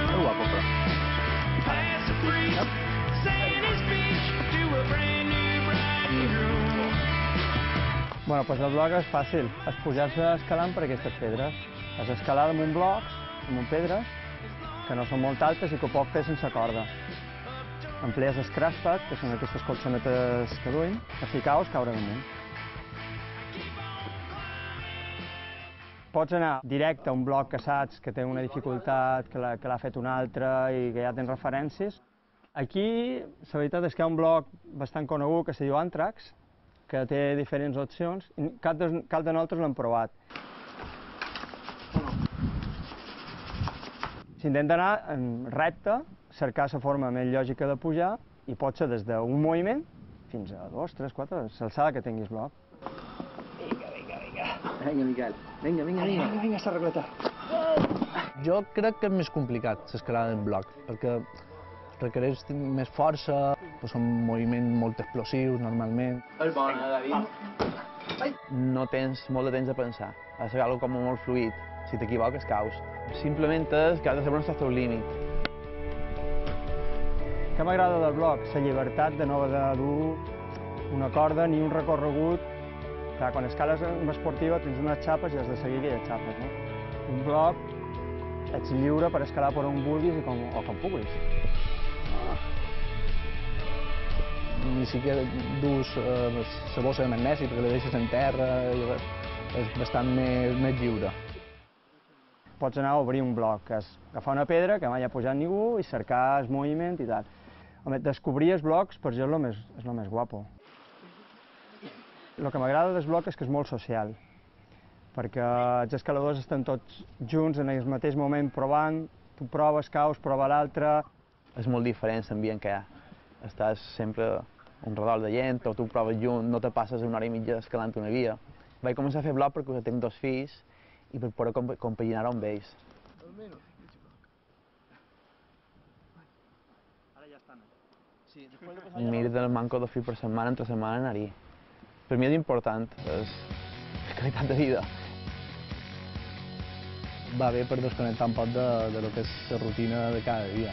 Molt guapo, però. Bueno, doncs el bloc és fàcil. És pujar-se escalant per aquestes pedres. És escalar damunt blocs, damunt pedres, que no són molt altes i que ho pot fer sense corda. Emplees el crash-pad, que són aquestes colxonetes que duim, a ficar-os, caure damunt. Pots anar directe a un bloc que saps que té una dificultat, que l'ha fet un altre i que ja tens referències. Aquí, la veritat és que hi ha un bloc bastant conegut que se diu Antrax, que té diferents opcions, i cap de nosaltres l'hem provat. S'intenta anar en recte, cercar la forma més lògica de pujar, i pot ser des d'un moviment fins a 2, 3, 4, l'alçada que tinguis bloc. Vinga, Miquel. Vinga, la regleta. Jo crec que és més complicat l'escalada en bloc, perquè requereix més força, són moviments molt explosius normalment. És bona, David. No tens molt de temps de pensar, ha de ser alguna cosa molt fluid. Si t'equivoques, caus. Simplement és que has de saber on està el teu límit. Què m'agrada del bloc? La llibertat de no haver de dur una corda ni un recorregut. Clar, quan escales en una esportiva tens unes xapes i has de seguir aquelles xapes, no? Un bloc ets lliure per escalar per on vulguis o com puguis. Ni siquiera dus la bossa de magnesi perquè la deixes en terra i és bastant més lliure. Pots anar a obrir un bloc, que és agafar una pedra que mai ha pujat ningú i cercar el moviment i tal. Home, descobrir els blocs per jo és el més guapo. El que m'agrada del bloc és que és molt social, perquè els escaladors estan tots junts en el mateix moment provant, tu proves, caus, prova l'altre. És molt diferent l'ambient que hi ha. Estàs sempre un redol de gent, o tu proves junt, no te passes una hora i mitja escalant una via. Vaig començar a fer bloc perquè tinc 2 fills i per poder compaginar-ho amb ells. Miro del manco 2 fills per setmana, entre setmana anar-hi. Per mi és important, és qualitat de vida. Va bé per desconnectar un poc de lo que és la rutina de cada dia.